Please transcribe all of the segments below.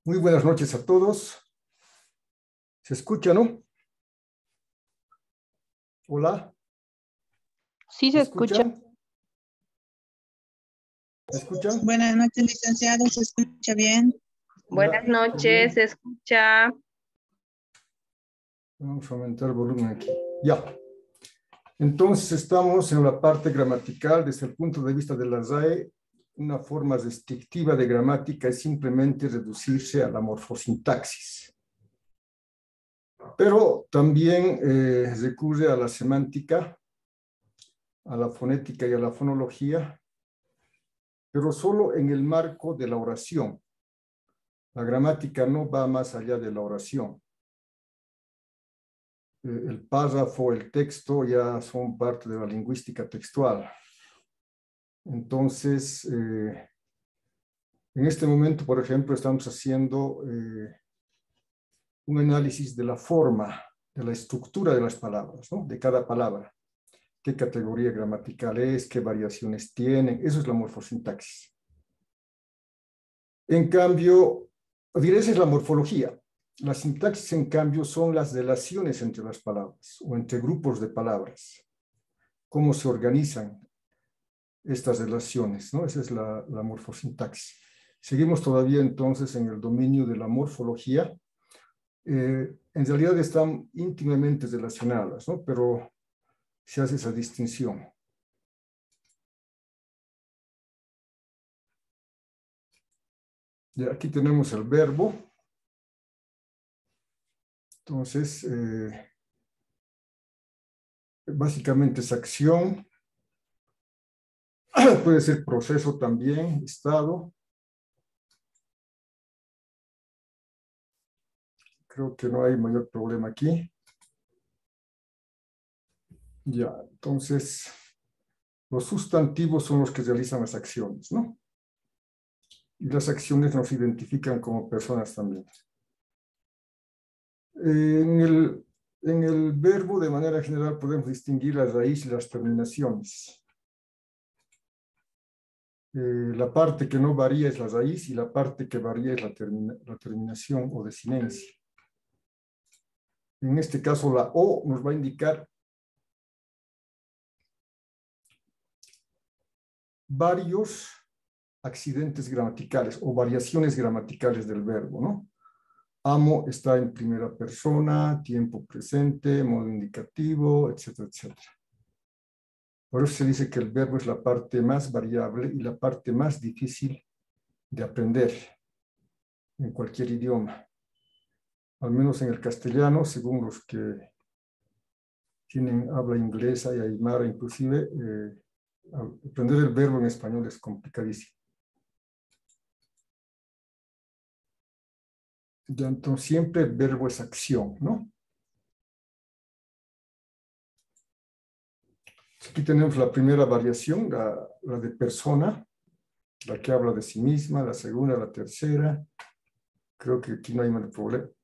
Muy buenas noches a todos. ¿Se escucha, no? Hola. Sí, se escucha. ¿Me escuchan? Buenas noches, licenciado. ¿Se escucha bien? Buenas noches, se escucha. Vamos a aumentar el volumen aquí. Ya. Entonces estamos en la parte gramatical. Desde el punto de vista de la RAE, una forma restrictiva de gramática es simplemente reducirse a la morfosintaxis. Pero también recurre a la semántica, a la fonética y a la fonología, pero solo en el marco de la oración. La gramática no va más allá de la oración. El párrafo, el texto ya son parte de la lingüística textual. Entonces, en este momento, por ejemplo, estamos haciendo un análisis de la forma, de la estructura de las palabras, ¿no? De cada palabra. Qué categoría gramatical es, qué variaciones tienen. Eso es la morfosintaxis. En cambio, esa es la morfología. La sintaxis, en cambio, son las relaciones entre las palabras o entre grupos de palabras. Cómo se organizan estas relaciones, ¿no? Esa es la morfosintaxis. Seguimos todavía entonces en el dominio de la morfología. En realidad están íntimamente relacionadas, ¿no? Pero se hace esa distinción. Y aquí tenemos el verbo. Entonces, básicamente es acción. Puede ser proceso también, estado. Creo que no hay mayor problema aquí. Ya, entonces, los sustantivos son los que realizan las acciones, ¿no? Y las acciones nos identifican como personas también. En el verbo, de manera general, podemos distinguir la raíz y las terminaciones. La parte que no varía es la raíz y la parte que varía es la terminación o desinencia. En este caso, la O nos va a indicar varios accidentes gramaticales o variaciones gramaticales del verbo, ¿no? Amo está en primera persona, tiempo presente, modo indicativo, etcétera, etcétera. Por eso se dice que el verbo es la parte más variable y la parte más difícil de aprender en cualquier idioma. Al menos en el castellano, según los que tienen habla inglesa y aymara inclusive, aprender el verbo en español es complicadísimo. Ya, entonces siempre el verbo es acción, ¿no? Aquí tenemos la primera variación, la de persona, la que habla de sí misma, la segunda, la tercera. Creo que aquí no hay más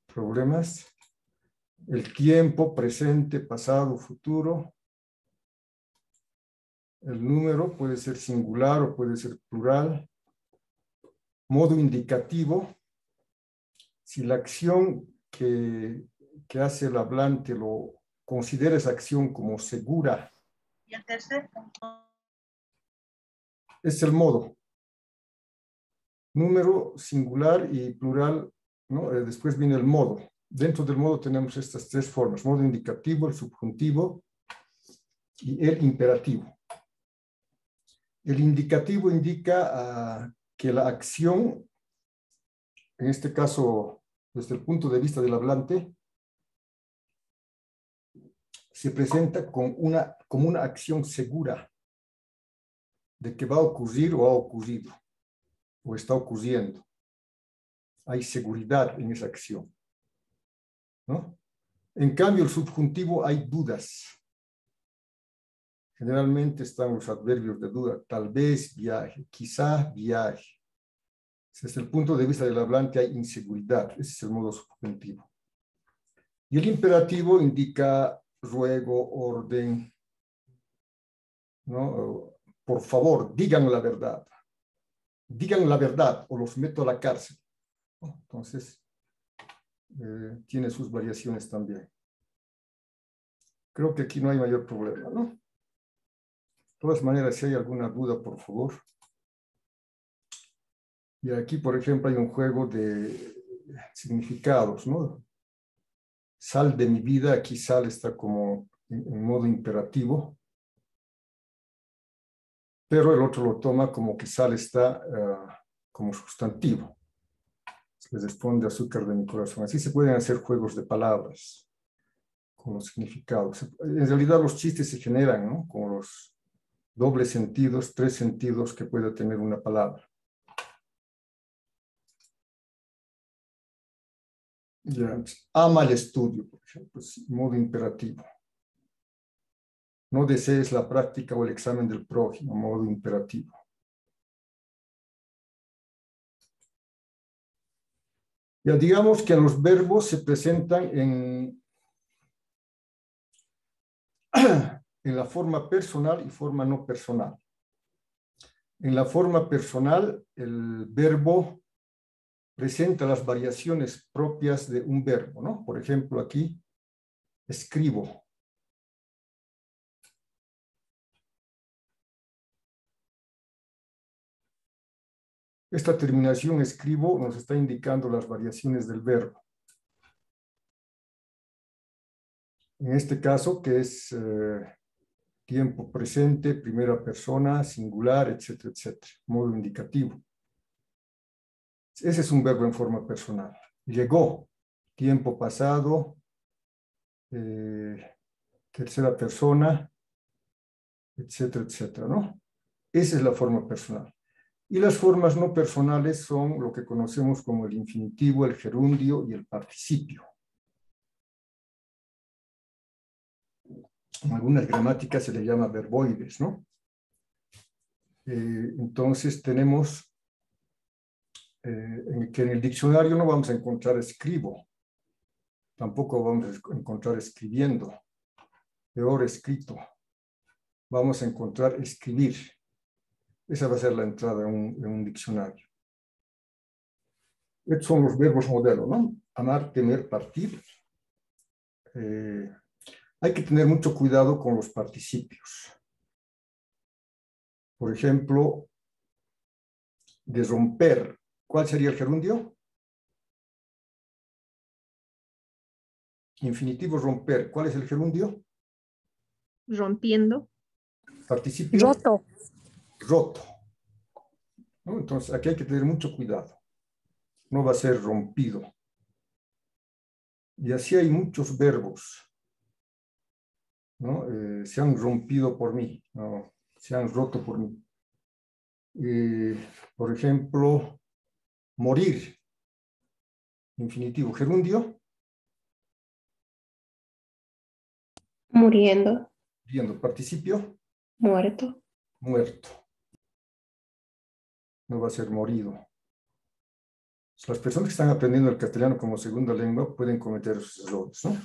problemas. El tiempo, presente, pasado, futuro. El número puede ser singular o puede ser plural. Modo indicativo. Si la acción que hace el hablante lo considera esa acción como segura, Y el tercer es el modo. Número singular y plural, ¿no? Después viene el modo. Dentro del modo tenemos estas tres formas: modo indicativo, el subjuntivo y el imperativo. El indicativo indica que la acción, en este caso, desde el punto de vista del hablante, se presenta como una acción segura de que va a ocurrir o ha ocurrido o está ocurriendo. Hay seguridad en esa acción, ¿no? En cambio, el subjuntivo hay dudas. Generalmente están los adverbios de duda: tal vez viaje, quizá viaje. Desde el punto de vista del hablante hay inseguridad. Ese es el modo subjuntivo. Y el imperativo indica ruego, orden, ¿no? Por favor, digan la verdad. Digan la verdad o los meto a la cárcel. Entonces, tiene sus variaciones también. Creo que aquí no hay mayor problema, ¿no? De todas maneras, si hay alguna duda, por favor. Y aquí, por ejemplo, hay un juego de significados, ¿no? Sal de mi vida, aquí sal está como en modo imperativo, pero el otro lo toma como que sal está como sustantivo. Se responde azúcar de mi corazón. Así se pueden hacer juegos de palabras con los significados. En realidad los chistes se generan, ¿no? Con los dobles sentidos, tres sentidos que puede tener una palabra. Ya. Ama el estudio, por ejemplo, es modo imperativo. No desees la práctica o el examen del prójimo, modo imperativo. Ya digamos que los verbos se presentan en la forma personal y forma no personal. En la forma personal, el verbo presenta las variaciones propias de un verbo, ¿no? Por ejemplo, aquí, escribo. Esta terminación escribo nos está indicando las variaciones del verbo. En este caso, que es tiempo presente, primera persona, singular, etcétera, etcétera, modo indicativo. Ese es un verbo en forma personal. Llegó, tiempo pasado, tercera persona, etcétera, etcétera, ¿no? Esa es la forma personal. Y las formas no personales son lo que conocemos como el infinitivo, el gerundio y el participio. En algunas gramáticas se le llama verboides, ¿no? Entonces tenemos que en el diccionario no vamos a encontrar escribo, tampoco vamos a encontrar escribiendo, peor escrito. Vamos a encontrar escribir. Esa va a ser la entrada en un diccionario. Estos son los verbos modelo, ¿no? Amar, temer, partir. Hay que tener mucho cuidado con los participios. Por ejemplo, de romper. ¿Cuál sería el gerundio? Infinitivo romper. ¿Cuál es el gerundio? Rompiendo. Participio. Roto. Roto, ¿no? Entonces, aquí hay que tener mucho cuidado. No va a ser rompido. Y así hay muchos verbos, ¿no? Se han rompido por mí, ¿no? Se han roto por mí. Por ejemplo, morir. Infinitivo. Gerundio. Muriendo. Viendo. Participio. Muerto. Muerto. No va a ser morido. Las personas que están aprendiendo el castellano como segunda lengua pueden cometer esos errores, ¿no?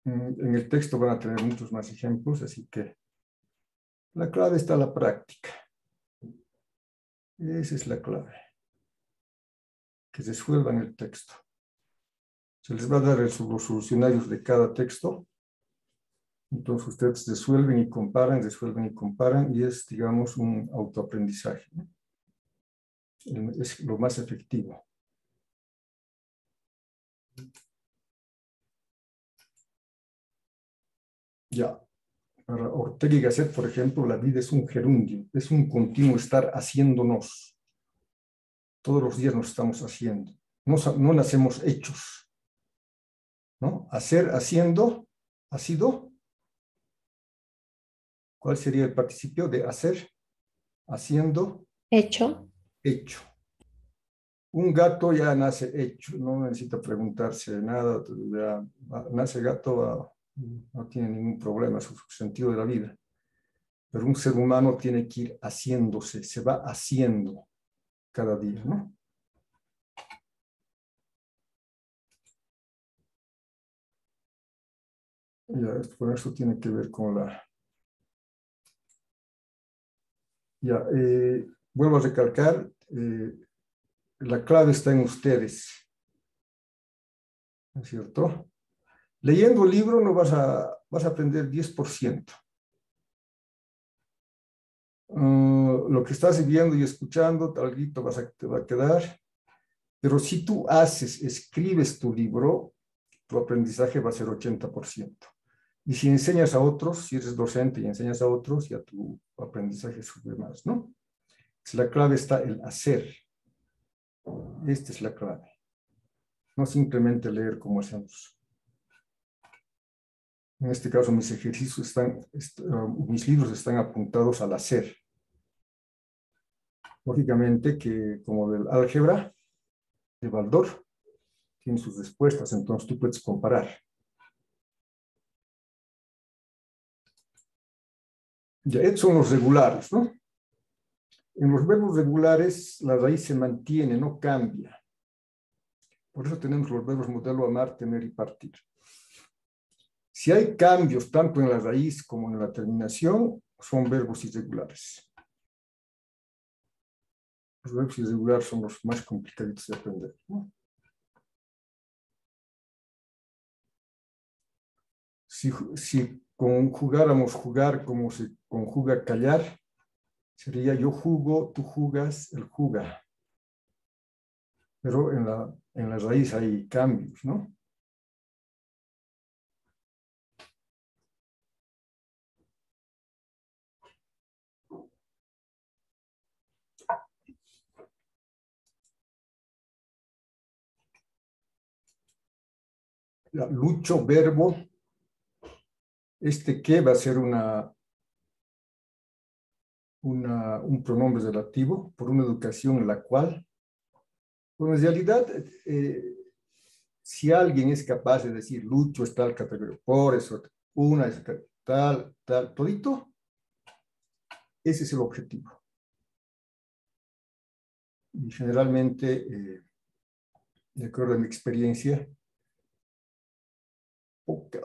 En el texto van a tener muchos más ejemplos, así que la clave está en la práctica. Esa es la clave. Que resuelvan el texto. Se les va a dar los solucionarios de cada texto Entonces ustedes resuelven y comparan, y es, digamos, un autoaprendizaje, ¿no? Es lo más efectivo. Ya, para Ortega y Gasset, por ejemplo, la vida es un gerundio, es un continuo estar haciéndonos. Todos los días nos estamos haciendo. No nacemos hechos, ¿no? Hacer, haciendo, ha sido. ¿Cuál sería el participio de hacer? Haciendo, Hecho. hecho. Un gato ya nace hecho, no necesita preguntarse nada, ya nace gato, no tiene ningún problema, es su sentido de la vida. Pero un ser humano tiene que ir haciéndose, se va haciendo cada día, ¿no? Ya, por eso tiene que ver con la... Ya, vuelvo a recalcar, la clave está en ustedes, ¿no es cierto? Leyendo el libro no vas a aprender 10%. Lo que estás viendo y escuchando, algo te va a quedar. Pero si tú escribes tu libro, tu aprendizaje va a ser 80%. Y si enseñas a otros, si eres docente y enseñas a otros, ya tu aprendizaje sube más, ¿no? La clave está el hacer. Esta es la clave. No simplemente leer como hacemos. En este caso, mis ejercicios mis libros están apuntados al hacer. Lógicamente que, como del álgebra de Baldor, tiene sus respuestas, entonces tú puedes comparar. Ya, estos son los regulares, ¿no? En los verbos regulares, la raíz se mantiene, no cambia. Por eso tenemos los verbos modelo amar, tener y partir. Si hay cambios tanto en la raíz como en la terminación, son verbos irregulares. Los verbos irregulares son los más complicados de aprender, ¿no? Si conjugáramos jugar como se conjuga callar, sería yo jugo, tú jugas, él juga. Pero en la raíz hay cambios, ¿no? Lucho, verbo. Que va a ser un pronombre relativo por una educación en la cual, bueno, en realidad, si alguien es capaz de decir Lucho es tal categoría, por eso, una es tal, todito, ese es el objetivo. Y generalmente, de acuerdo a mi experiencia,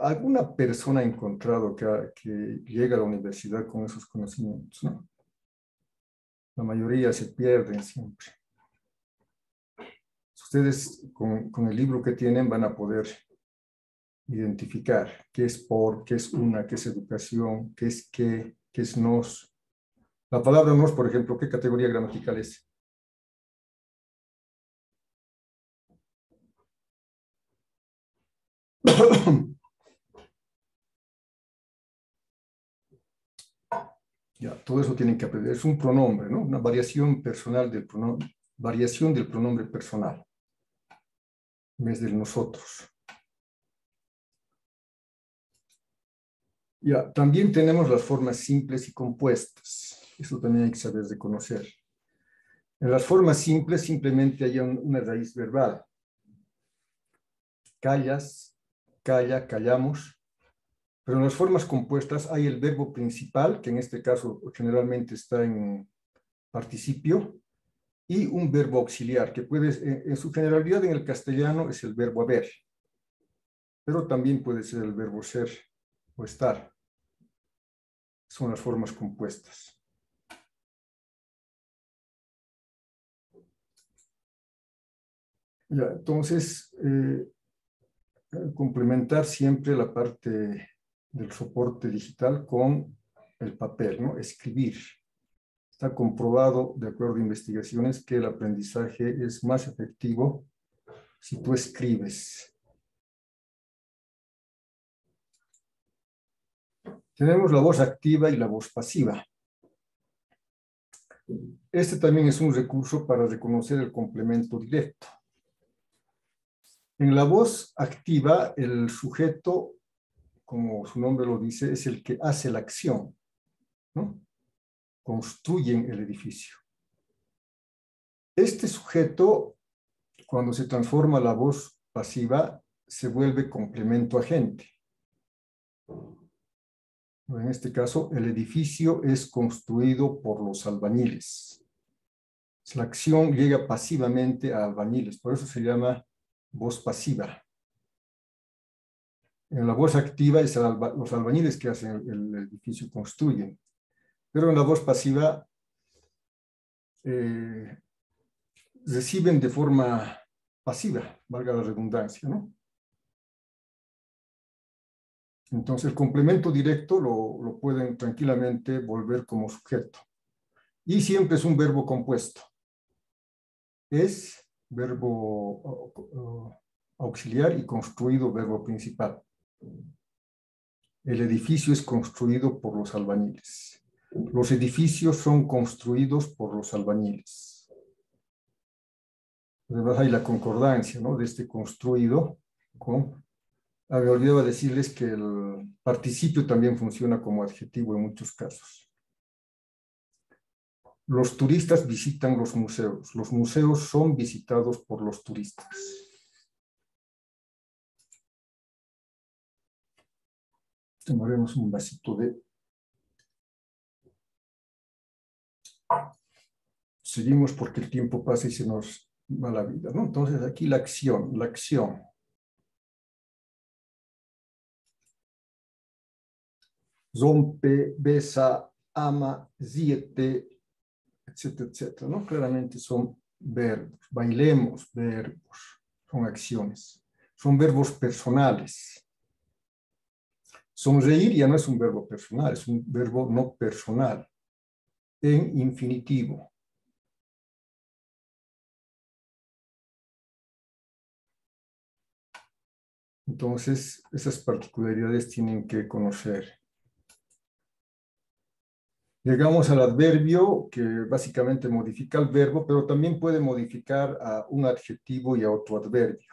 alguna persona ha encontrado que llega a la universidad con esos conocimientos, ¿no? La mayoría se pierden siempre. Ustedes con el libro que tienen van a poder identificar qué es por, qué es una, qué es educación, qué es nos. La palabra nos, por ejemplo, ¿qué categoría gramatical es? Ya, todo eso tienen que aprender. Es un pronombre, ¿no? Una variación personal del pronombre, variación del pronombre personal, en vez del nosotros. Ya, también tenemos las formas simples y compuestas. Eso también hay que saber reconocer. En las formas simples simplemente hay una raíz verbal. Callas, calla, callamos. Pero en las formas compuestas hay el verbo principal, que en este caso generalmente está en participio, y un verbo auxiliar, que puede, en su generalidad en el castellano es el verbo haber, pero también puede ser el verbo ser o estar. Son las formas compuestas. Ya, entonces, complementar siempre la parte del soporte digital con el papel, ¿no? Escribir. Está comprobado, de acuerdo a investigaciones, que el aprendizaje es más efectivo si tú escribes. Tenemos la voz activa y la voz pasiva. Este también es un recurso para reconocer el complemento directo. En la voz activa, el sujeto, como su nombre lo dice, es el que hace la acción, ¿no? Construyen el edificio. Este sujeto, cuando se transforma a la voz pasiva, se vuelve complemento agente. En este caso, el edificio es construido por los albañiles. La acción llega pasivamente a albañiles, por eso se llama voz pasiva. En la voz activa es los albañiles que hacen el edificio, construyen. Pero en la voz pasiva reciben de forma pasiva, valga la redundancia, ¿no? Entonces, el complemento directo lo pueden tranquilamente volver como sujeto. Y siempre es un verbo compuesto. Es verbo auxiliar y construido verbo principal. El edificio es construido por los albañiles. Los edificios son construidos por los albañiles. Además hay la concordancia, ¿no? De este construido con... me olvidaba decirles que el participio también funciona como adjetivo en muchos casos. Los turistas visitan los museos. Los museos son visitados por los turistas. Tomaremos un vasito de... Seguimos porque el tiempo pasa y se nos va la vida, ¿no? Entonces aquí la acción, la acción. Rompe, besa, ama, siete, etcétera, etcétera, ¿no? Claramente son verbos. Bailemos, verbos. Son acciones. Son verbos personales. Sonreír ya no es un verbo personal, es un verbo no personal. En infinitivo. Entonces, esas particularidades tienen que conocer. Llegamos al adverbio, que básicamente modifica el verbo, pero también puede modificar a un adjetivo y a otro adverbio.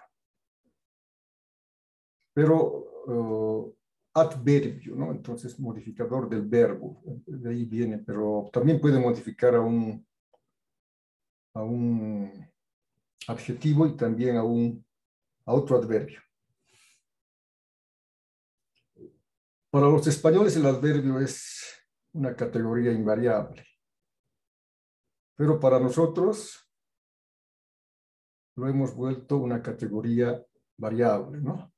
Pero adverbio, ¿no? Entonces, modificador del verbo, de ahí viene, pero también puede modificar a un adjetivo y también a otro adverbio. Para los españoles el adverbio es una categoría invariable. Pero para nosotros lo hemos vuelto una categoría variable, ¿no?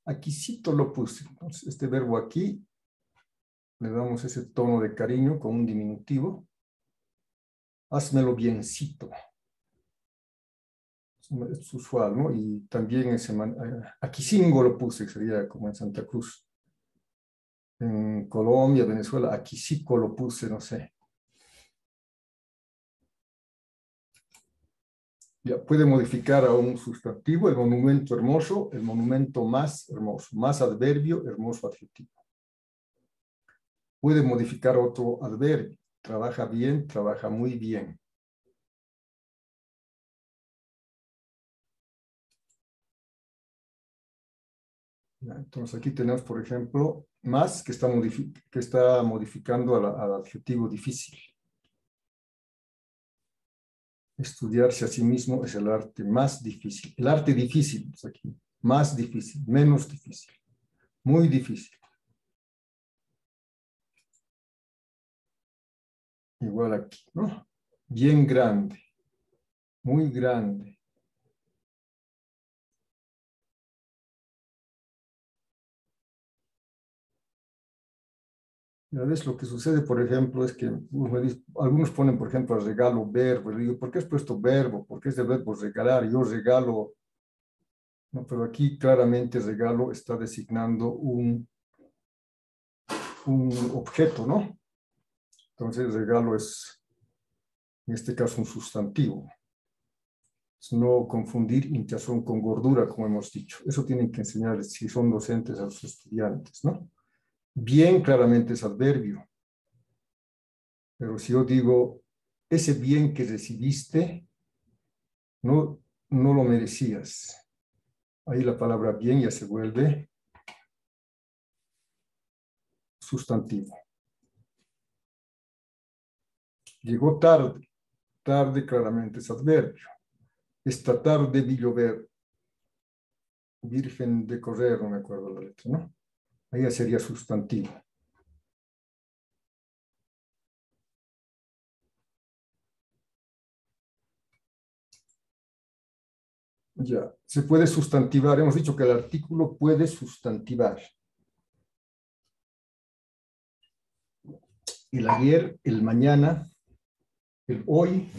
Aquícito lo puse. Entonces, este verbo aquí, le damos ese tono de cariño con un diminutivo. Házmelo biencito. Es usual, ¿no? Y también aquícingo lo puse, sería como en Santa Cruz. En Colombia, Venezuela, aquícico lo puse, no sé. Ya puede modificar a un sustantivo, el monumento hermoso, el monumento más hermoso, más adverbio, hermoso adjetivo. Puede modificar otro adverbio, trabaja bien, trabaja muy bien. Ya, entonces aquí tenemos, por ejemplo, más que está modificando al adjetivo difícil. Estudiarse a sí mismo es el arte más difícil. El arte difícil es aquí. Más difícil, menos difícil, muy difícil. Igual aquí, ¿no? Bien grande, muy grande. A veces lo que sucede, por ejemplo, es que algunos ponen, por ejemplo, regalo verbo. Le digo, ¿por qué has puesto verbo? ¿Por qué es de verbo regalar? Yo regalo. No, pero aquí claramente regalo está designando un un objeto, ¿no? Entonces, regalo es, en este caso, un sustantivo. No confundir hinchazón con gordura, como hemos dicho. Eso tienen que enseñarles si son docentes a los estudiantes, ¿no? Bien, claramente es adverbio. Pero si yo digo, ese bien que recibiste, no lo merecías. Ahí la palabra bien ya se vuelve sustantivo. Llegó tarde. Tarde claramente es adverbio. Esta tarde vi llover. Virgen de correr, no me acuerdo la letra, ¿no? Ahí ya sería sustantivo. Ya, se puede sustantivar. Hemos dicho que el artículo puede sustantivar. El ayer, el mañana, el hoy.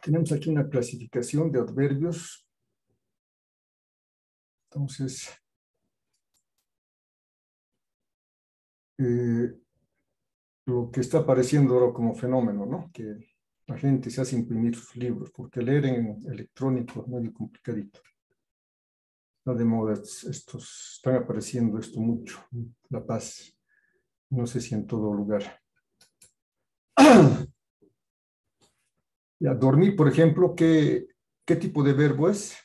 Tenemos aquí una clasificación de adverbios. Entonces, lo que está apareciendo ahora como fenómeno, ¿no? Que la gente se hace imprimir sus libros, porque leer en electrónico es muy complicadito. Está de moda, están apareciendo esto mucho. La Paz, no sé si en todo lugar. Ya, dormir, por ejemplo, ¿qué tipo de verbo es?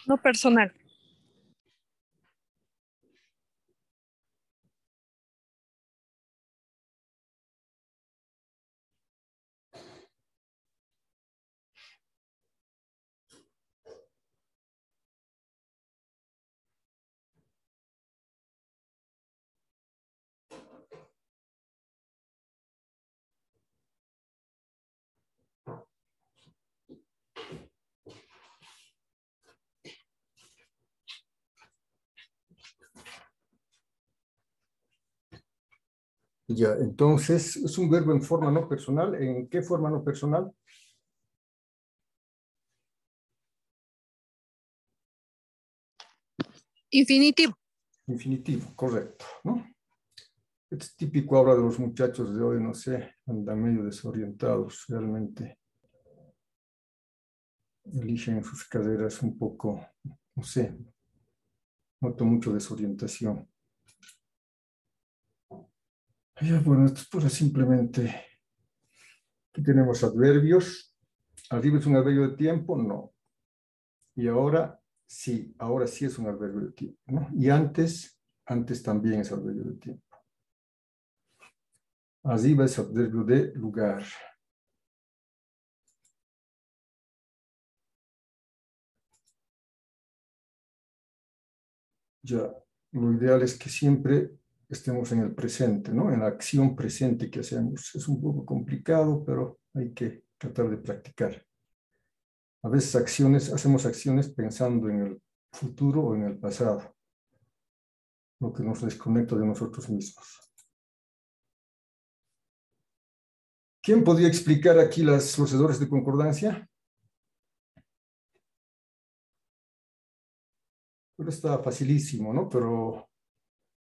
No personal. Ya, entonces, es un verbo en forma no personal. ¿En qué forma no personal? Infinitivo. Infinitivo, correcto, ¿no? Es típico ahora de los muchachos de hoy, no sé, andan medio desorientados, realmente. Eligen sus carreras un poco, no sé, noto mucho desorientación. Ya, bueno, esto es pura simplemente, aquí tenemos adverbios. ¿Arriba es un adverbio de tiempo? No. Y ahora sí es un adverbio de tiempo, ¿no? Y antes también es adverbio de tiempo. Arriba es adverbio de lugar. Ya, lo ideal es que siempre estemos en el presente, ¿no? En la acción presente que hacemos. Es un poco complicado, pero hay que tratar de practicar. A veces hacemos acciones pensando en el futuro o en el pasado, lo que nos desconecta de nosotros mismos. ¿Quién podría explicar aquí los errores de concordancia? Pero está facilísimo, ¿no? Pero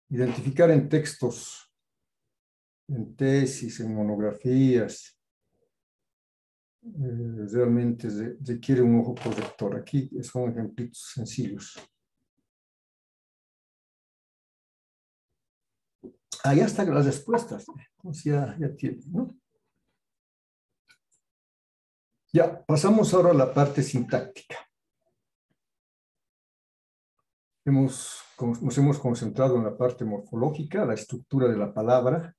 identificar en textos, en tesis, en monografías, realmente requiere un ojo corrector. Aquí son ejemplitos sencillos. Ya están las respuestas. Entonces ya tienen, ¿no? Ya, pasamos ahora a la parte sintáctica. Nos hemos concentrado en la parte morfológica, la estructura de la palabra,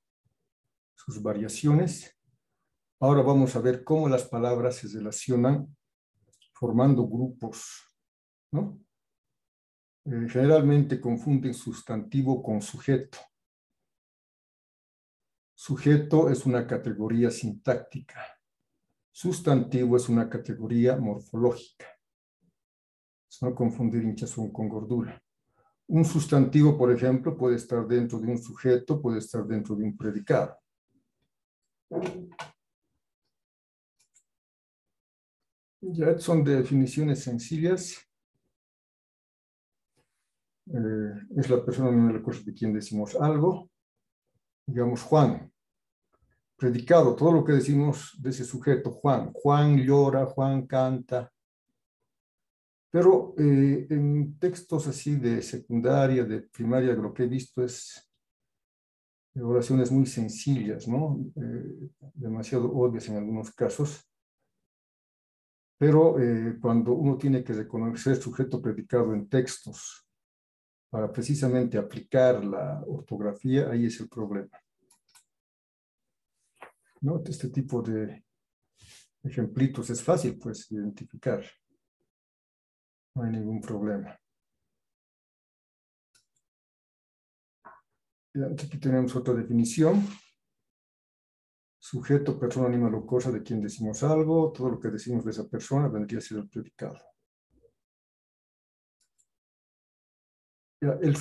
sus variaciones. Ahora vamos a ver cómo las palabras se relacionan formando grupos, ¿no? Generalmente confunden sustantivo con sujeto. Sujeto es una categoría sintáctica. Sustantivo es una categoría morfológica. Es no confundir hinchazón con gordura. Un sustantivo, por ejemplo, puede estar dentro de un sujeto, puede estar dentro de un predicado. Ya son definiciones sencillas. Es la persona de quien decimos algo. Digamos, Juan. Predicado, todo lo que decimos de ese sujeto, Juan. Juan llora, Juan canta. Pero en textos así de secundaria, de primaria, lo que he visto es oraciones muy sencillas, ¿no? Demasiado obvias en algunos casos. Pero cuando uno tiene que reconocer sujeto predicado en textos para precisamente aplicar la ortografía, ahí es el problema, ¿no? Este tipo de ejemplitos es fácil, pues, identificar. No hay ningún problema. Aquí tenemos otra definición. Sujeto, persona, animal o cosa de quien decimos algo. Todo lo que decimos de esa persona vendría a ser el predicado. El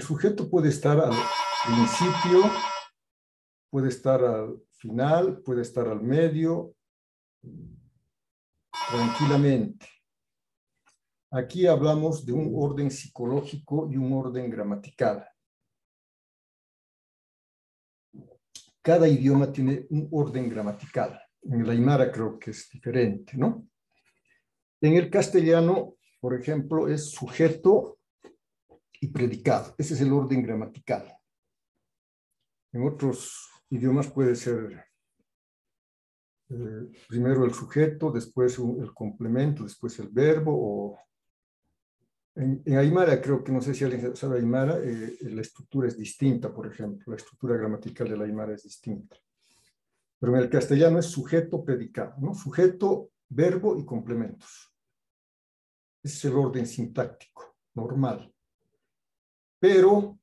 sujeto puede estar al principio, puede estar al final, puede estar al medio, tranquilamente. Aquí hablamos de un orden psicológico y un orden gramatical. Cada idioma tiene un orden gramatical. En el aymara creo que es diferente, ¿no? En el castellano, por ejemplo, es sujeto y predicado. Ese es el orden gramatical. En otros idiomas puede ser primero el sujeto, después el complemento, después el verbo. O en aymara, creo que no sé si alguien sabe aymara, la estructura es distinta, por ejemplo. La estructura gramatical de la aymara es distinta. Pero en el castellano es sujeto, predicado, ¿no? Sujeto, verbo y complementos. Ese es el orden sintáctico, normal. Pero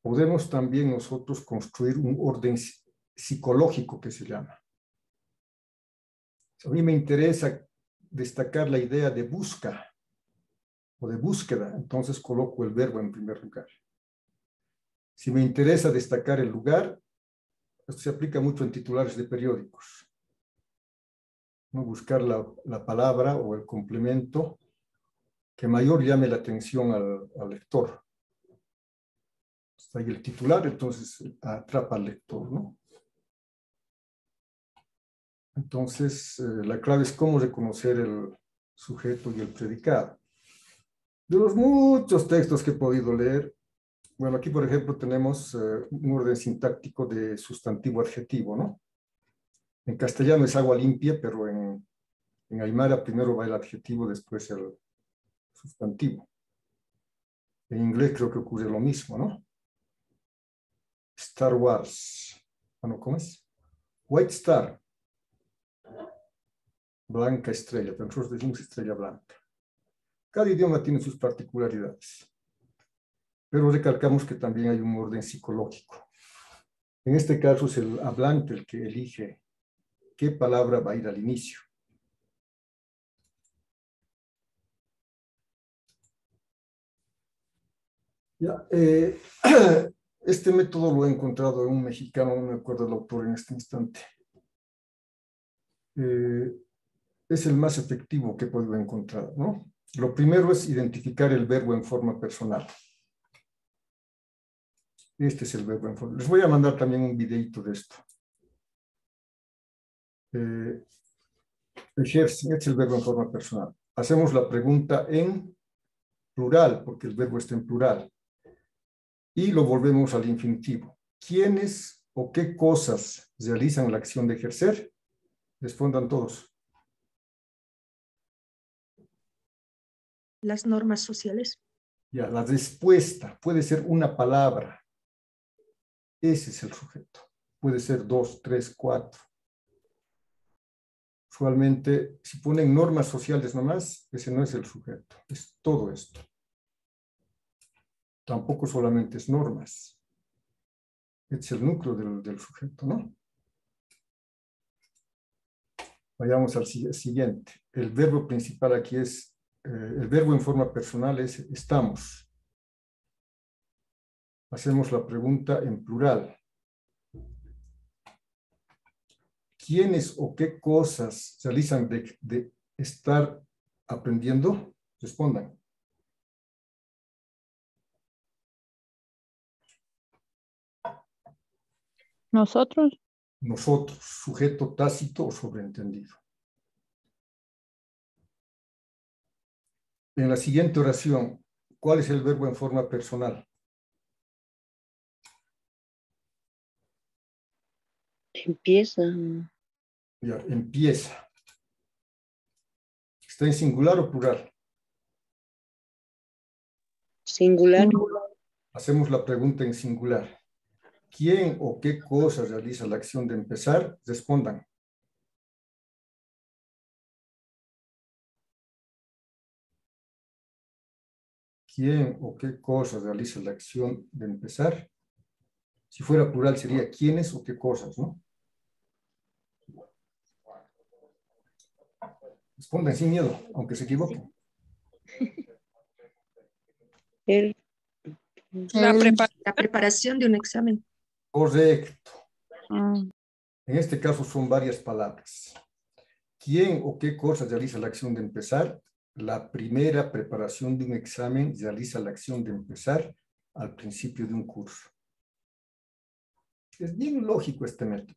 podemos también nosotros construir un orden psicológico que se llama. A mí me interesa destacar la idea de busca o de búsqueda, entonces coloco el verbo en primer lugar. Si me interesa destacar el lugar, esto se aplica mucho en titulares de periódicos, ¿no? Buscar la palabra o el complemento que mayor llame la atención al lector. Está ahí el titular, entonces atrapa al lector, ¿no? Entonces, la clave es cómo reconocer el sujeto y el predicado. De los muchos textos que he podido leer, bueno, aquí por ejemplo tenemos un orden sintáctico de sustantivo-adjetivo, ¿no? En castellano es agua limpia, pero en aymara primero va el adjetivo, después el sustantivo. En inglés creo que ocurre lo mismo, ¿no? Star Wars. Bueno, ¿cómo es? White Star. Blanca estrella, pero nosotros decimos estrella blanca. Cada idioma tiene sus particularidades. Pero recalcamos que también hay un orden psicológico. En este caso es el hablante el que elige qué palabra va a ir al inicio. Ya, este método lo he encontrado en un mexicano, no me acuerdo el autor en este instante. Es el más efectivo que he podido encontrar, ¿no? Lo primero es identificar el verbo en forma personal. Este es el verbo en forma. Les voy a mandar también un videito de esto. Ejerce, este es el verbo en forma personal. Hacemos la pregunta en plural, porque el verbo está en plural. Y lo volvemos al infinitivo. ¿Quiénes o qué cosas realizan la acción de ejercer? Respondan todos. Las normas sociales. Ya, la respuesta puede ser una palabra. Ese es el sujeto. Puede ser 2, 3, 4. Usualmente, si ponen normas sociales nomás, ese no es el sujeto. Es todo esto. Tampoco solamente es normas. Es el núcleo del sujeto, ¿no? Vayamos al siguiente. El verbo principal aquí es el verbo en forma personal es estamos. Hacemos la pregunta en plural. ¿Quiénes o qué cosas realizan de estar aprendiendo? Respondan. Nosotros. Nosotros, sujeto tácito o sobreentendido. En la siguiente oración, ¿cuál es el verbo en forma personal? Empieza. Ya, empieza. ¿Está en singular o plural? Singular. Hacemos la pregunta en singular. ¿Quién o qué cosa realiza la acción de empezar? Respondan. ¿Quién o qué cosa realiza la acción de empezar? Si fuera plural sería quiénes o qué cosas, ¿no? Respondan sin miedo, aunque se equivoquen. El, La preparación de un examen. Correcto. Ah, En este caso son varias palabras. ¿Quién o qué cosa realiza la acción de empezar? La primera preparación de un examen realiza la acción de empezar al principio de un curso. Es bien lógico este método.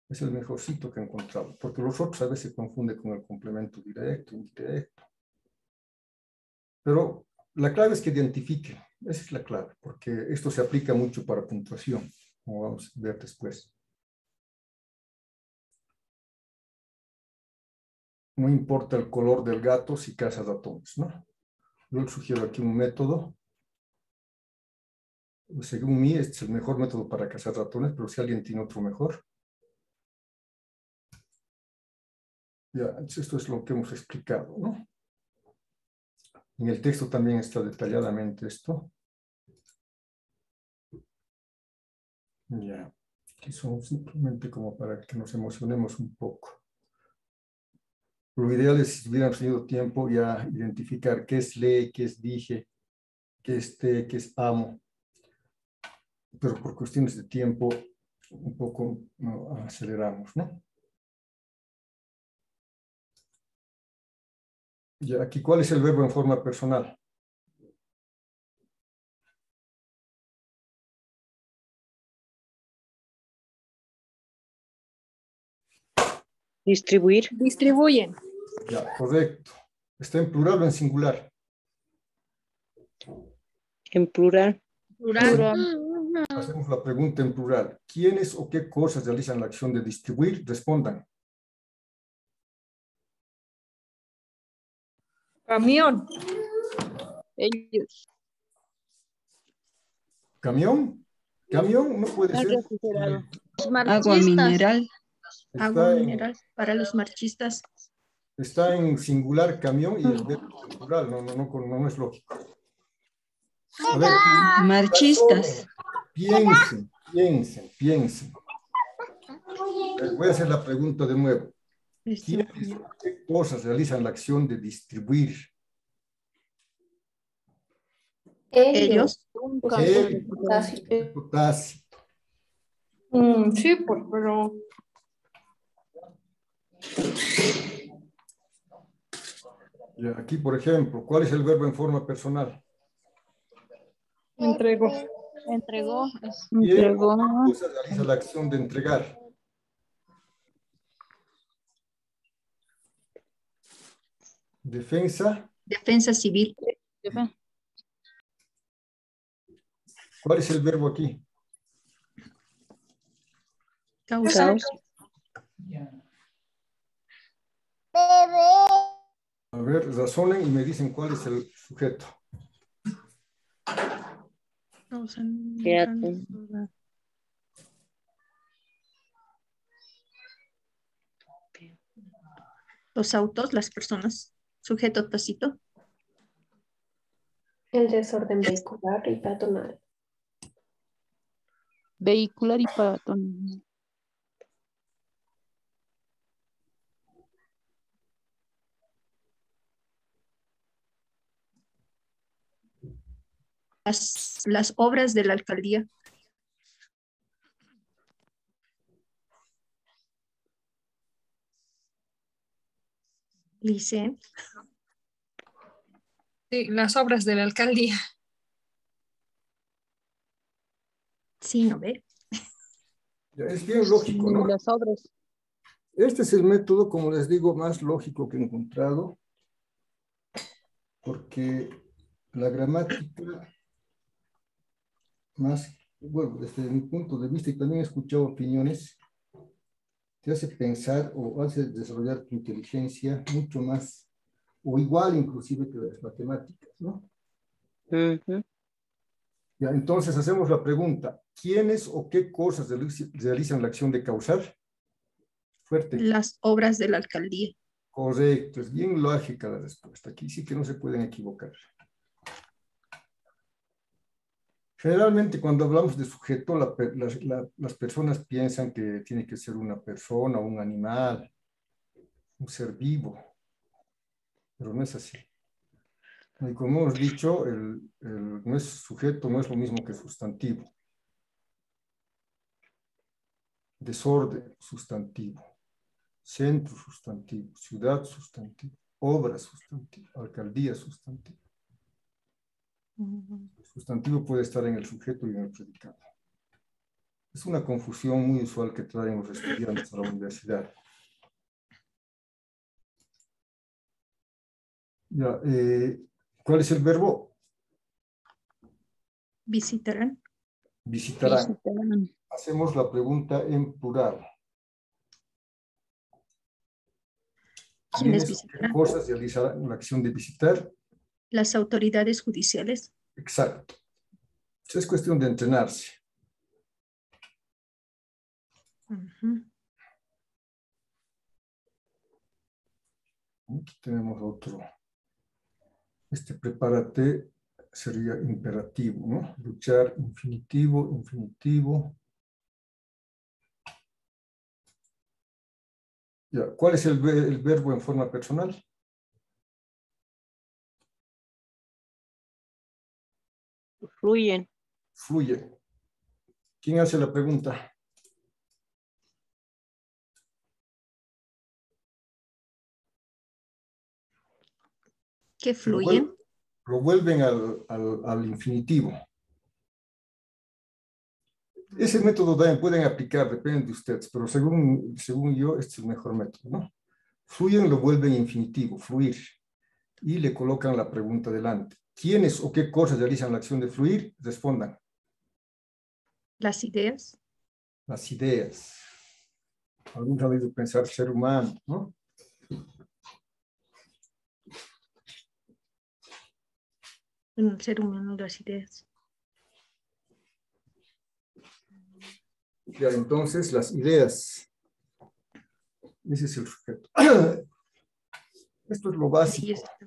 Es el mejorcito que he encontrado, porque los otros a veces se confunden con el complemento directo, indirecto. Pero la clave es que identifiquen. Esa es la clave, porque esto se aplica mucho para puntuación, como vamos a ver después. No importa el color del gato si caza ratones, ¿no? Yo les sugiero aquí un método. Según mí, este es el mejor método para cazar ratones, pero si alguien tiene otro mejor. Ya, esto es lo que hemos explicado, ¿no? En el texto también está detalladamente esto. Ya, aquí son simplemente como para que nos emocionemos un poco. Lo ideal es, si hubiéramos tenido tiempo, ya identificar qué es ley, qué es dije, qué es te, qué es amo. Pero por cuestiones de tiempo, un poco no, aceleramos, ¿no? Ya, aquí, ¿cuál es el verbo en forma personal? distribuir. distribuyen. Ya, correcto. ¿Está en plural o en singular? En plural. Hacemos la pregunta en plural. ¿Quiénes o qué cosas realizan la acción de distribuir? Respondan. Camión. Ellos. ¿Camión? ¿Camión? No puede ser. Agua mineral. Está Agua en, mineral para los marchistas. está en singular camión y el verbo en plural. No es lógico. A ver, Marchistas. piensen. Voy a hacer la pregunta de nuevo. ¿Quiénes o qué cosas realizan la acción de distribuir? Ellos. El tácito. Sí, pero Y aquí, por ejemplo, ¿cuál es el verbo en forma personal? entregó. Entregó. ¿Quién o qué cosa realiza la acción de entregar? Defensa. Defensa civil. ¿Cuál es el verbo aquí? Causa. A ver, razonen y me dicen cuál es el sujeto. Quédate. Los autos, las personas. Sujeto tácito. El desorden vehicular y peatonal. Vehicular y peatonal. las obras de la alcaldía. Dice. Sí, las obras de la alcaldía. Sí, ¿no ve? Ya, es bien lógico, ¿no? Las obras. Este es el método, como les digo, más lógico que he encontrado, porque la gramática más, bueno, desde mi punto de vista, y también he escuchado opiniones, te hace pensar o hace desarrollar tu inteligencia mucho más, o igual inclusive que las matemáticas, ¿no? Ujú. Ya, entonces hacemos la pregunta, ¿quiénes o qué cosas realizan la acción de causar? Fuerte. Las obras de la alcaldía. Correcto, es bien lógica la respuesta. Aquí sí que no se pueden equivocar. Generalmente cuando hablamos de sujeto, las personas piensan que tiene que ser una persona, un animal, un ser vivo, pero no es así. Y como hemos dicho, no es sujeto, no es lo mismo que sustantivo. Desorden, sustantivo. Centro, sustantivo. Ciudad, sustantivo. Obra, sustantivo. Alcaldía, sustantivo. El sustantivo puede estar en el sujeto y en el predicado. Es una confusión muy usual que traen los estudiantes a la universidad. Ya, ¿cuál es el verbo? Visitarán. Visitarán. Visitarán. Hacemos la pregunta en plural. ¿Quiénes ¿Quiénes o qué visitarán? cosas realizarán la acción de visitar? Las autoridades judiciales. Exacto. Es cuestión de entrenarse. Ujú. Aquí tenemos otro. Prepárate sería imperativo, ¿no? Luchar, infinitivo, infinitivo. Ya, ¿cuál es el verbo en forma personal? Fluyen. Fluye. ¿Quién hace la pregunta? Que fluyen. Lo vuelven al infinitivo. Ese método también pueden aplicar, depende de ustedes, pero según yo, este es el mejor método, ¿no? Fluyen lo vuelven infinitivo, fluir, y le colocan la pregunta delante. ¿Quiénes o qué cosas realizan la acción de fluir? Respondan. Las ideas. Las ideas. Algunos han oído pensar ser humano, ¿no? En el ser humano, las ideas. Ya, entonces, las ideas. Ese es el sujeto. Esto es lo Ahí básico. está.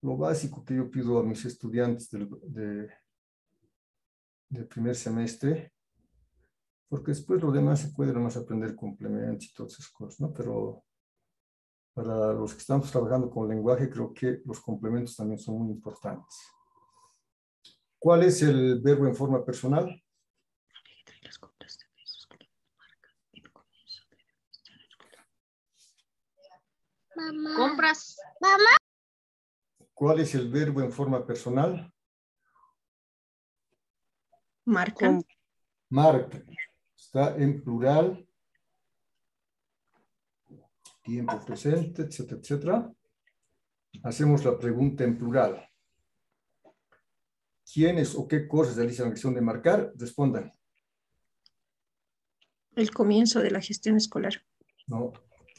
Lo básico que yo pido a mis estudiantes del primer semestre, porque después lo demás se puede nomás aprender complementos y todas esas cosas, ¿no? Pero para los que estamos trabajando con lenguaje, creo que los complementos también son muy importantes. ¿Cuál es el verbo en forma personal? Compras. ¿Cuál es el verbo en forma personal? Marcan. Marca. Está en plural. Tiempo presente, etcétera, etcétera. Hacemos la pregunta en plural. ¿Quiénes o qué cosas realizan la acción de marcar? Respondan. El comienzo de la gestión escolar. No.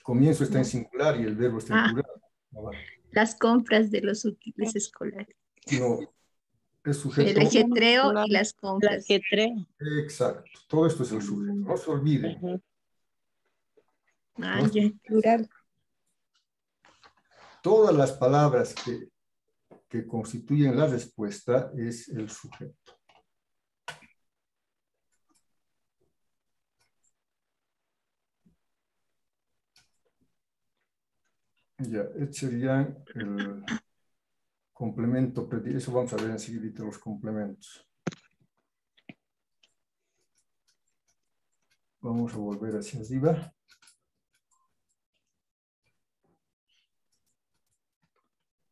Comienzo está en No. singular y el verbo está en plural. No, va. Las compras de los útiles escolares. No, es El sujeto. ajetreo y las compras. La que tres. Exacto. Todo esto es el sujeto. No se olviden. Ah, ya, plural. Todas las palabras que constituyen la respuesta es el sujeto. Ya, este sería el Complemento, eso vamos a ver enseguida los complementos. Vamos a volver hacia arriba.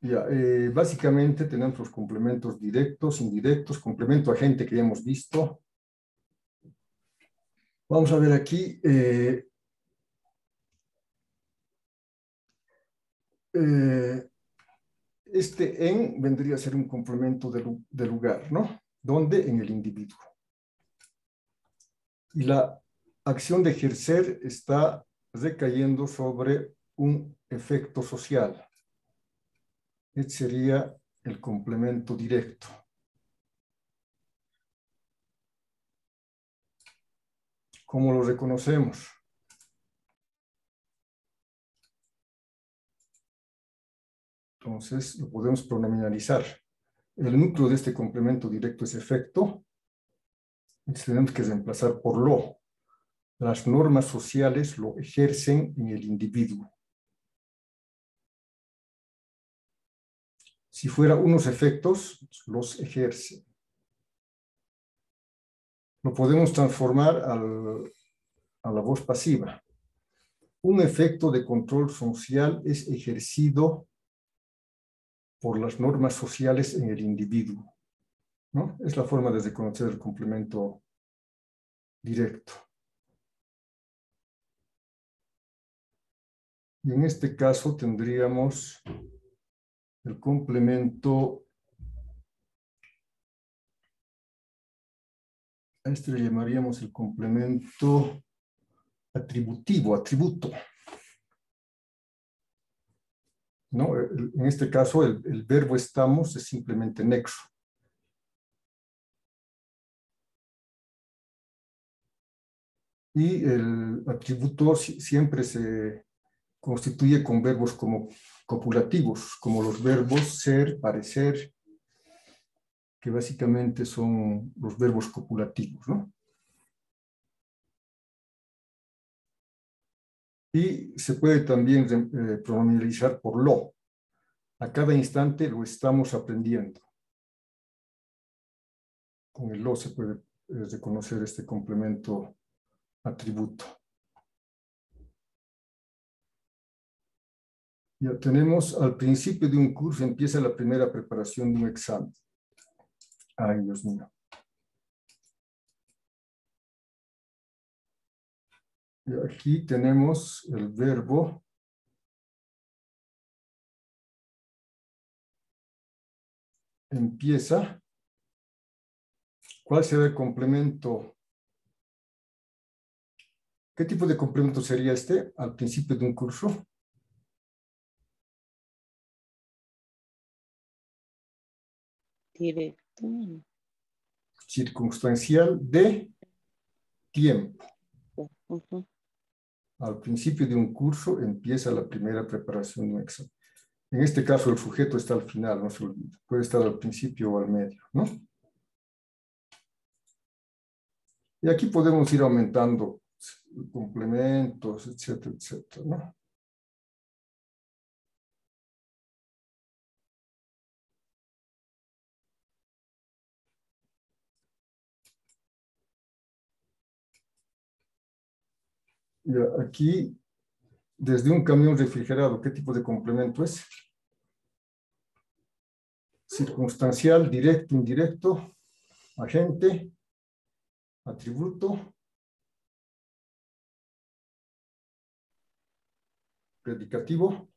Ya, básicamente tenemos los complementos directos, indirectos, complemento agente que ya hemos visto. Vamos a ver aquí. Este en vendría a ser un complemento de lugar, ¿no? ¿Dónde? En el individuo. Y la acción de ejercer está recayendo sobre un efecto social. Este sería el complemento directo. ¿Cómo lo reconocemos? Entonces, lo podemos pronominalizar. El núcleo de este complemento directo es efecto. Entonces, tenemos que reemplazar por lo. Las normas sociales lo ejercen en el individuo. Si fuera unos efectos, los ejercen. Lo podemos transformar a la voz pasiva. Un efecto de control social es ejercido por las normas sociales en el individuo, ¿no? Es la forma de reconocer el complemento directo. Y en este caso tendríamos el complemento, a este le llamaríamos el complemento atributivo, atributo, ¿no? En este caso el verbo estamos es simplemente nexo. Y el atributo siempre se constituye con verbos como copulativos, como los verbos ser, parecer, que básicamente son los verbos copulativos, ¿no? Y se puede también pronominalizar por lo. A cada instante lo estamos aprendiendo. Con el lo se puede reconocer este complemento atributo. Ya tenemos al principio de un curso, empieza la primera preparación de un examen. Ay, Dios mío. Y aquí tenemos el verbo empieza. ¿Cuál será el complemento? ¿Qué tipo de complemento sería este al principio de un curso? Directo. Circunstancial de tiempo. Ujú. Al principio de un curso empieza la primera preparación de un examen. En este caso el sujeto está al final, no se olvide. Puede estar al principio o al medio, ¿no? Y aquí podemos ir aumentando complementos, etcétera, etcétera, ¿no? Y aquí, desde un camión refrigerado, ¿qué tipo de complemento es? Circunstancial, directo, indirecto, agente, atributo, predicativo.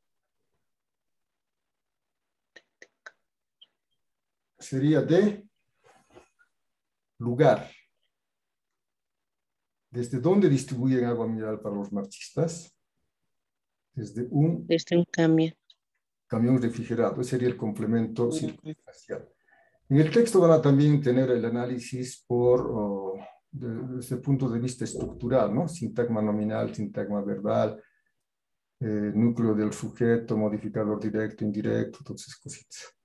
Sería de lugar. ¿Desde dónde distribuyen agua mineral para los marxistas? Desde un cambio. camión refrigerado. Ese sería el complemento circunstancial. En el texto van a también tener el análisis desde el punto de vista estructural, ¿no? Sintagma nominal, sintagma verbal, núcleo del sujeto, modificador directo, indirecto, todas esas cositas.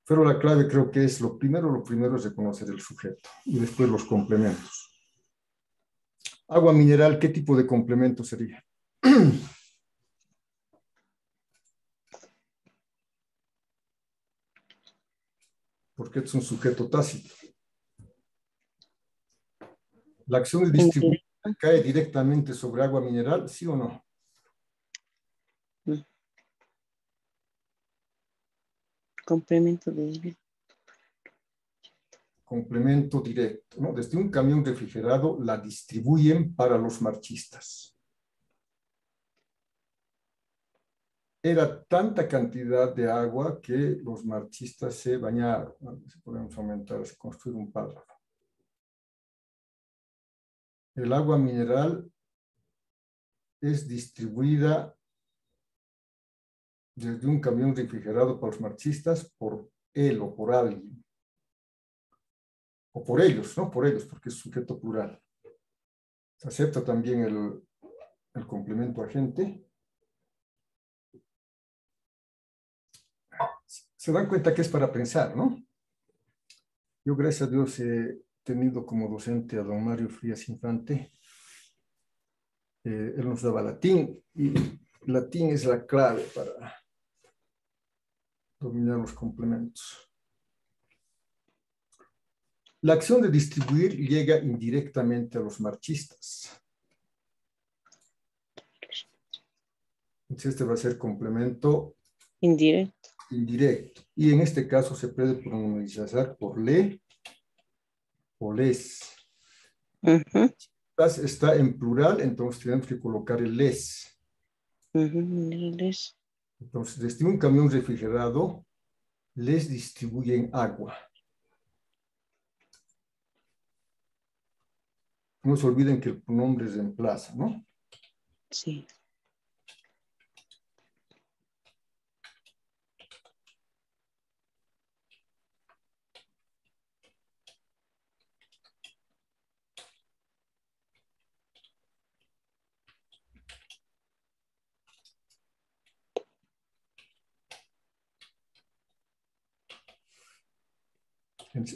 Pero la clave creo que es lo primero es reconocer el sujeto y después los complementos. Agua mineral, ¿qué tipo de complemento sería? porque es un sujeto tácito. ¿La acción de distribuir cae directamente sobre agua mineral, sí o no? Complemento de Complemento directo, ¿no? Desde un camión refrigerado la distribuyen para los marchistas. Era tanta cantidad de agua que los marchistas se bañaron. A ver si podemos aumentar, si construir un párrafo. El agua mineral es distribuida desde un camión refrigerado para los marchistas por él o por alguien. O por ellos, no por ellos, porque es sujeto plural. Se acepta también el complemento agente. Se dan cuenta que es para pensar, ¿no? Yo, gracias a Dios, he tenido como docente a don Mario Frías Infante. Él nos daba latín, y latín es la clave para dominar los complementos. La acción de distribuir llega indirectamente a los marchistas. Entonces este va a ser complemento indirecto. Indirecto. Y en este caso se puede pronunciar por le o les. Está en plural, entonces tenemos que colocar el les. Les. Entonces, desde un camión refrigerado, les distribuyen agua. No se olviden que el pronombre reemplaza, ¿no? Sí.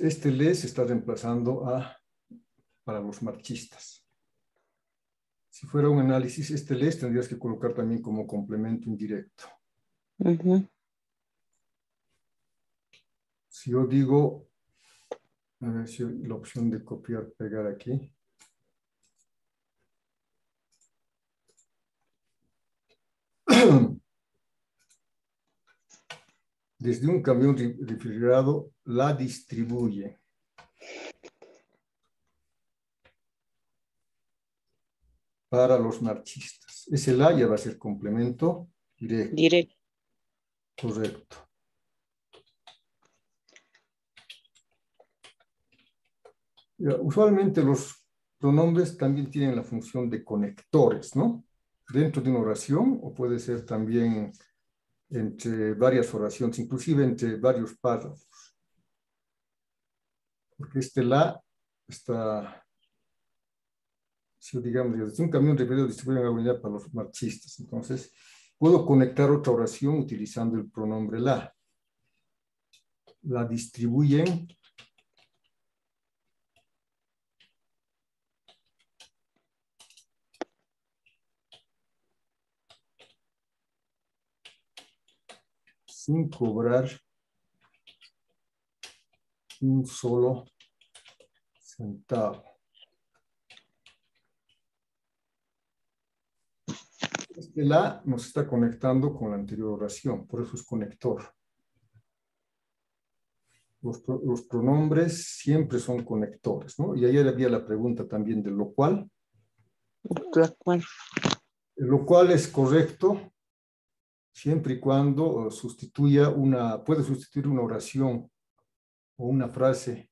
Este les está reemplazando para los marchistas. Si fuera un análisis, este les tendrías que colocar también como complemento indirecto. Si yo digo, a ver si la opción de copiar, pegar aquí. Desde un camión refrigerado la distribuye. Para los marchistas. Ese la ya va a ser complemento directo. Directo. Correcto. Usualmente los pronombres también tienen la función de conectores, ¿no? Dentro de una oración, o puede ser también entre varias oraciones, inclusive entre varios párrafos. Porque este la está, si digamos, desde un camión referido distribuyen la unidad para los marchistas. Entonces, puedo conectar otra oración utilizando el pronombre la. La distribuyen sin cobrar un solo centavo. Este la nos está conectando con la anterior oración, por eso es conector. Los pronombres siempre son conectores, ¿no? Y ayer había la pregunta también de lo cual. Lo cual es correcto siempre y cuando puede sustituir una oración o una frase.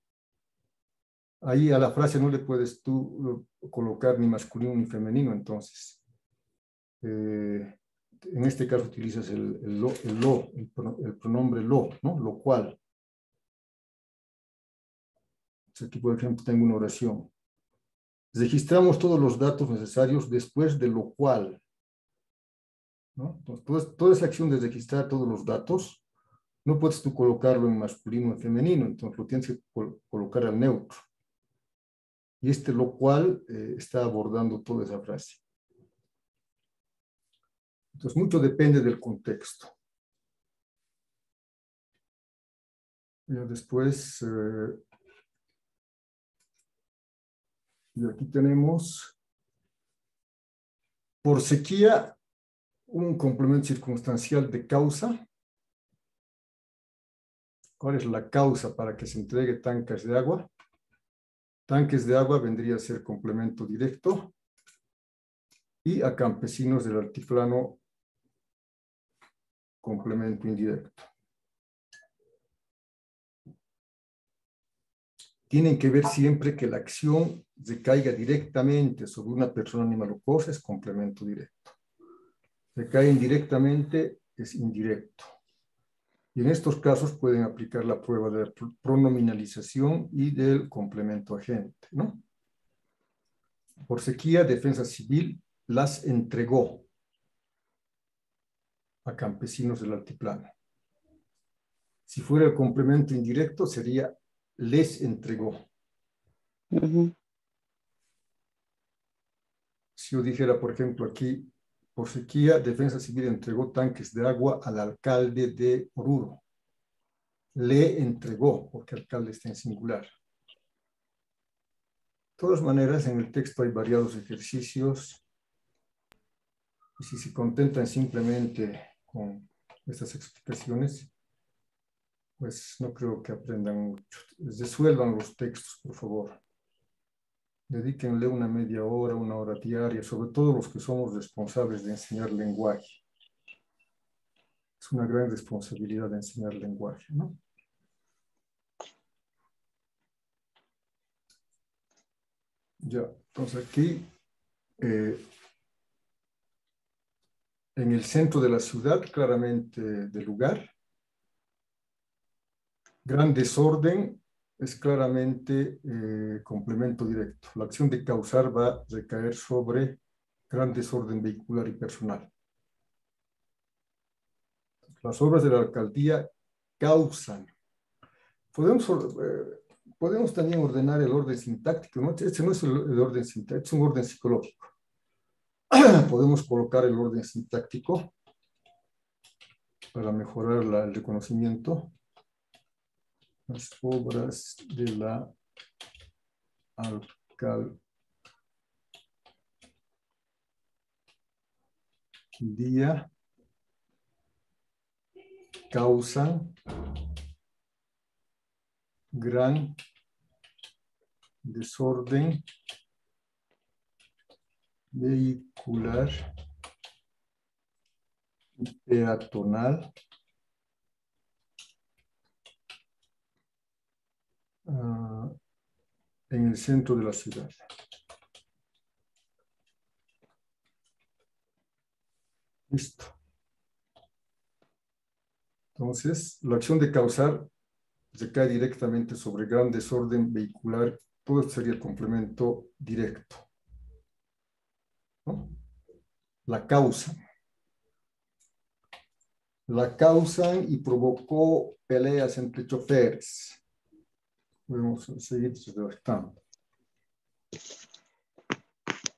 Ahí a la frase no le puedes tú colocar ni masculino ni femenino, entonces. En este caso utilizas el pronombre lo, ¿no? Lo cual. Aquí, por ejemplo, tengo una oración. Registramos todos los datos necesarios después de lo cual, ¿no? Entonces, toda esa acción de registrar todos los datos, no puedes tú colocarlo en masculino o en femenino, entonces lo tienes que colocar al neutro. Y lo cual está abordando toda esa frase. Entonces, mucho depende del contexto. Ya después, y aquí tenemos, por sequía, un complemento circunstancial de causa. ¿Cuál es la causa para que se entregue tanques de agua? Tanques de agua vendría a ser complemento directo. Y a campesinos del altiplano, complemento indirecto. Tienen que ver siempre que la acción recaiga directamente sobre una persona, animal o cosa, es complemento directo. Recae indirectamente, es indirecto. Y en estos casos pueden aplicar la prueba de pronominalización y del complemento agente, ¿no? Por sequía, Defensa Civil las entregó a campesinos del altiplano. Si fuera el complemento indirecto, sería les entregó. Si yo dijera, por ejemplo, aquí, por sequía, Defensa Civil entregó tanques de agua al alcalde de Oruro. Le entregó, porque alcalde está en singular. De todas maneras, en el texto hay variados ejercicios. Y si se contentan simplemente con estas explicaciones, pues no creo que aprendan mucho. Resuelvan los textos, por favor. Dedíquenle una media hora, una hora diaria, sobre todo los que somos responsables de enseñar lenguaje. Es una gran responsabilidad de enseñar lenguaje, ¿no? Ya, entonces aquí, en el centro de la ciudad, claramente del lugar, gran desorden es claramente complemento directo. La acción de causar va a recaer sobre gran desorden vehicular y personal. Las obras de la alcaldía causan. Podemos también ordenar el orden sintáctico, ¿no? Este no es el orden sintáctico, es un orden psicológico. Podemos colocar el orden sintáctico para mejorar el reconocimiento. Las obras de la alcaldía causan gran desorden vehicular y peatonal en el centro de la ciudad. Listo. Entonces, la acción de causar recae directamente sobre gran desorden vehicular. Todo esto sería el complemento directo, ¿no? La causan. La causan y provocó peleas entre choferes. Podemos seguir redactando.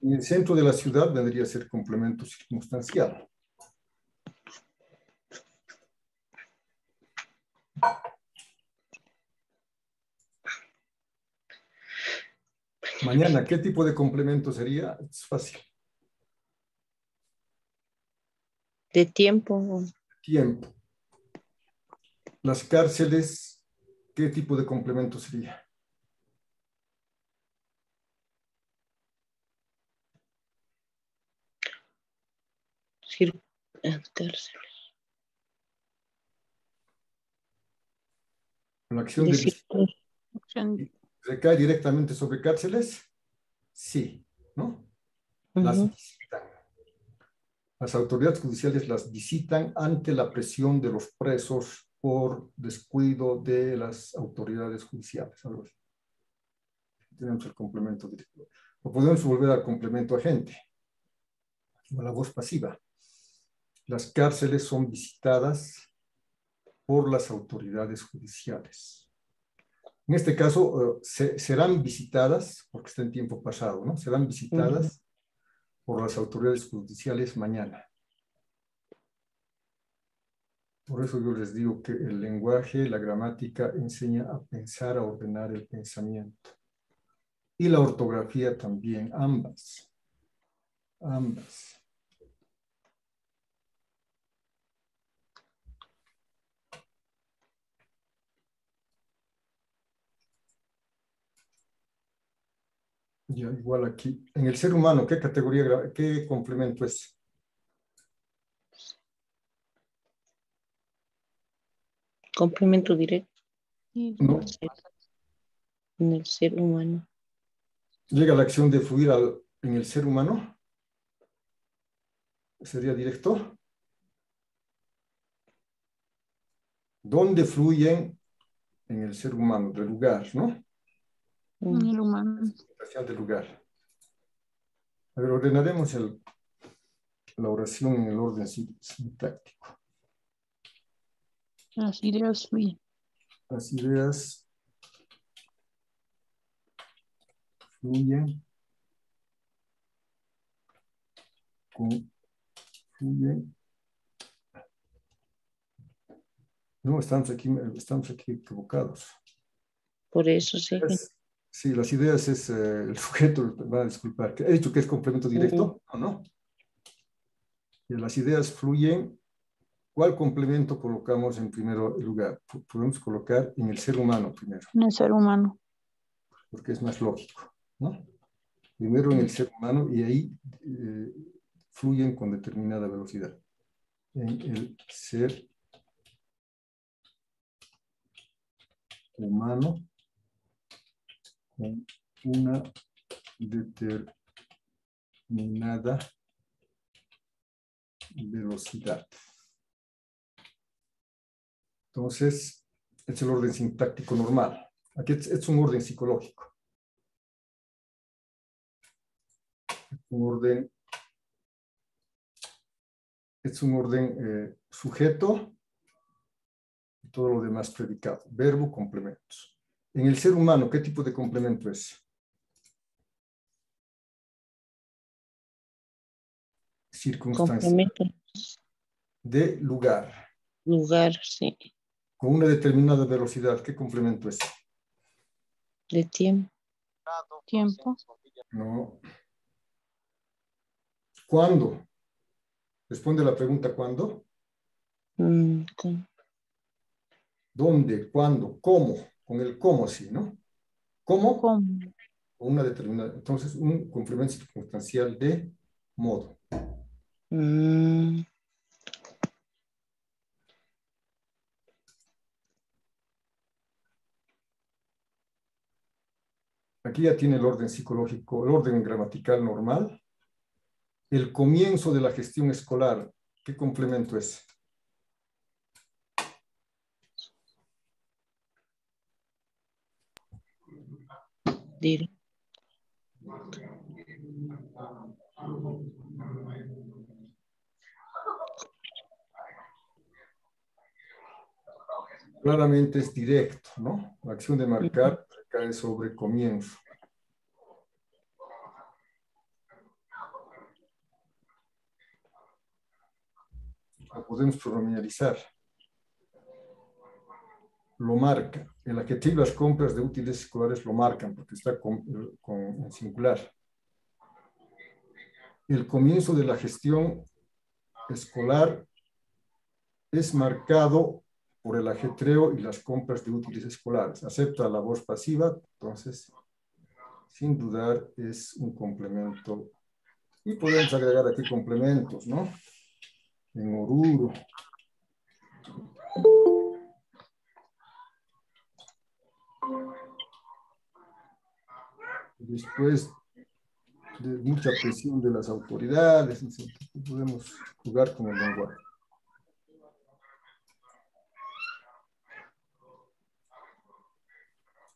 En el centro de la ciudad vendría a ser complemento circunstancial. Mañana, ¿qué tipo de complemento sería? Es fácil. De tiempo. Tiempo. Las cárceles, ¿qué tipo de complemento sería? Cárceles. La acción de ¿recae directamente sobre cárceles? Sí, ¿no? Las visitan. Las autoridades judiciales las visitan ante la presión de los presos por descuido de las autoridades judiciales. Algo así. Tenemos el complemento directo. O podemos volver al complemento agente, a la voz pasiva. Las cárceles son visitadas por las autoridades judiciales. En este caso, serán visitadas, porque está en tiempo pasado, ¿no? Serán visitadas por las autoridades judiciales mañana. Por eso yo les digo que el lenguaje, la gramática, enseña a pensar, a ordenar el pensamiento. Y la ortografía también, ambas. Ambas. Ya, igual aquí. En el ser humano, ¿qué categoría, qué complemento es? Complemento directo No. en el ser humano. Llega la acción de fluir en el ser humano. ¿Sería directo? ¿Dónde fluyen en el ser humano? Del lugar, ¿no? En el humano. Del lugar. A ver, ordenaremos la oración en el orden sintáctico. Las ideas fluyen. Las ideas fluyen fluyen. No, estamos aquí equivocados. Por eso sí. Sí, las ideas es el sujeto, va a disculpar. ¿He dicho que es complemento directo o no? Y las ideas fluyen. ¿Cuál complemento colocamos en primer lugar? Podemos colocar en el ser humano primero. En el ser humano. Porque es más lógico, ¿no? Primero en el ser humano y ahí fluyen con determinada velocidad. En el ser humano con una determinada velocidad. Entonces, es el orden sintáctico normal. Aquí es un orden psicológico. Es un orden sujeto y todo lo demás predicado. Verbo, complementos. En el ser humano, ¿qué tipo de complemento es? Circunstancia. Complemento. De lugar. Lugar, sí. Con una determinada velocidad, ¿qué complemento es? De tiempo. Tiempo. No. ¿Cuándo? Responde la pregunta ¿cuándo? ¿Dónde? ¿Cuándo? ¿Cómo? Con el cómo sí, ¿no? ¿Cómo? ¿Cómo? Con una determinada. Entonces, un complemento circunstancial de modo. Aquí ya tiene el orden psicológico, el orden gramatical normal. El comienzo de la gestión escolar, ¿qué complemento es? Dir. Claramente es directo, ¿no? La acción de marcar recae sobre comienzo. Lo podemos pronominalizar. Lo marca. El adjetivo las compras de útiles escolares lo marcan porque está en singular. El comienzo de la gestión escolar es marcado por el ajetreo y las compras de útiles escolares. Acepta la voz pasiva, entonces, sin dudar, es un complemento. Y podemos agregar aquí complementos, ¿no? En Oruro. Después de mucha presión de las autoridades, podemos jugar con el lenguaje.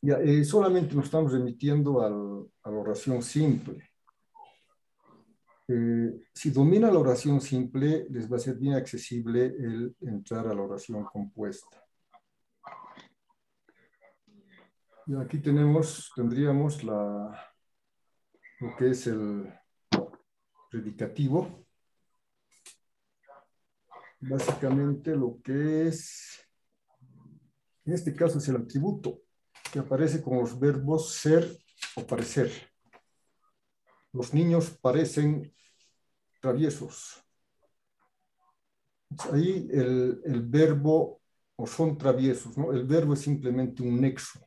Ya, solamente nos estamos remitiendo a la oración simple. Si domina la oración simple, les va a ser bien accesible el entrar a la oración compuesta. Y aquí tendríamos lo que es el predicativo. básicamente lo que es, en este caso es el atributo, que aparece con los verbos ser o parecer. Los niños parecen traviesos. Ahí el verbo, o son traviesos, ¿no? El verbo es simplemente un nexo.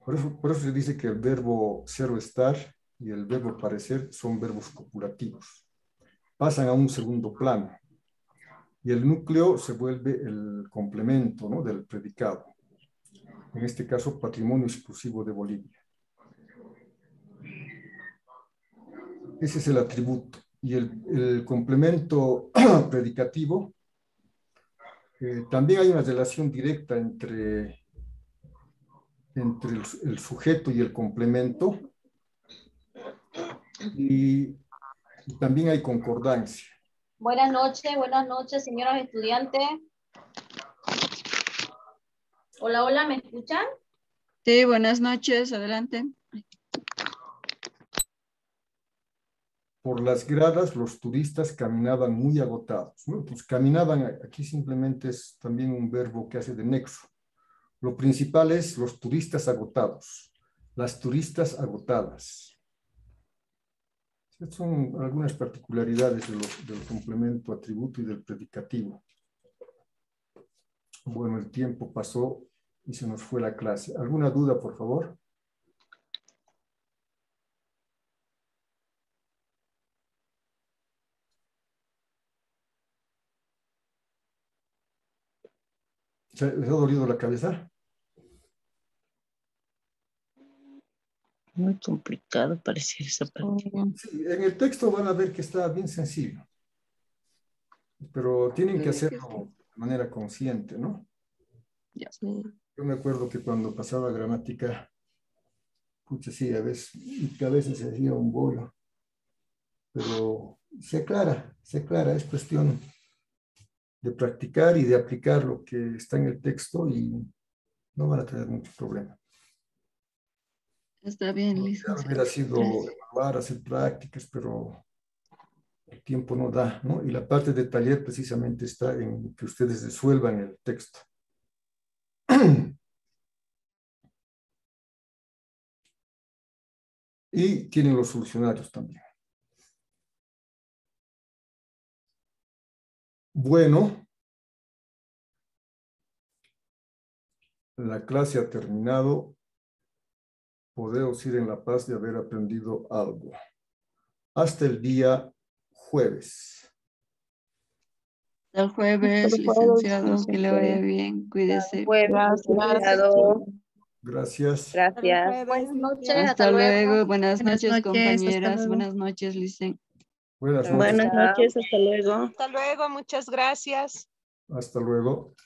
Por eso se dice que el verbo ser o estar y el verbo parecer son verbos copulativos. Pasan a un segundo plano. Y el núcleo se vuelve el complemento, ¿no? Del predicado. En este caso, patrimonio exclusivo de Bolivia. Ese es el atributo. Y el complemento predicativo, también hay una relación directa entre el sujeto y el complemento, y también hay concordancia. Buenas noches, señoras estudiantes. Hola, hola, ¿me escuchan? Sí, buenas noches, adelante. Por las gradas los turistas caminaban muy agotados, ¿no? Pues caminaban, aquí simplemente es también un verbo que hace de nexo. Lo principal es los turistas agotados, las turistas agotadas. Estas son algunas particularidades del complemento, atributo y del predicativo. Bueno, el tiempo pasó y se nos fue la clase. ¿Alguna duda, por favor? ¿Les ha dolido la cabeza? Muy complicado parecer esa parte. Sí, en el texto van a ver que está bien sencillo, pero tienen que hacerlo de manera consciente, ¿no? Sí. Yo me acuerdo que cuando pasaba gramática, pucha, sí, a veces se hacía un bollo, pero se aclara, es cuestión de practicar y de aplicar lo que está en el texto y no van a tener mucho problema. Está bien, Ya licenciado. hubiera sido evaluar, hacer prácticas, pero el tiempo no da, ¿no? Y la parte de taller precisamente está en que ustedes resuelvan el texto. Y tienen los solucionarios también. Bueno, la clase ha terminado. Podemos ir en la paz de haber aprendido algo. Hasta el día jueves. El jueves, licenciado, que le vaya bien, cuídese. Gracias. Gracias. Buenas noches, Hasta luego, buenas Buenas noches, noches, compañeras, hasta luego. buenas noches, licen. Buenas noches. Buenas noches, hasta luego. Hasta luego, muchas gracias. Hasta luego.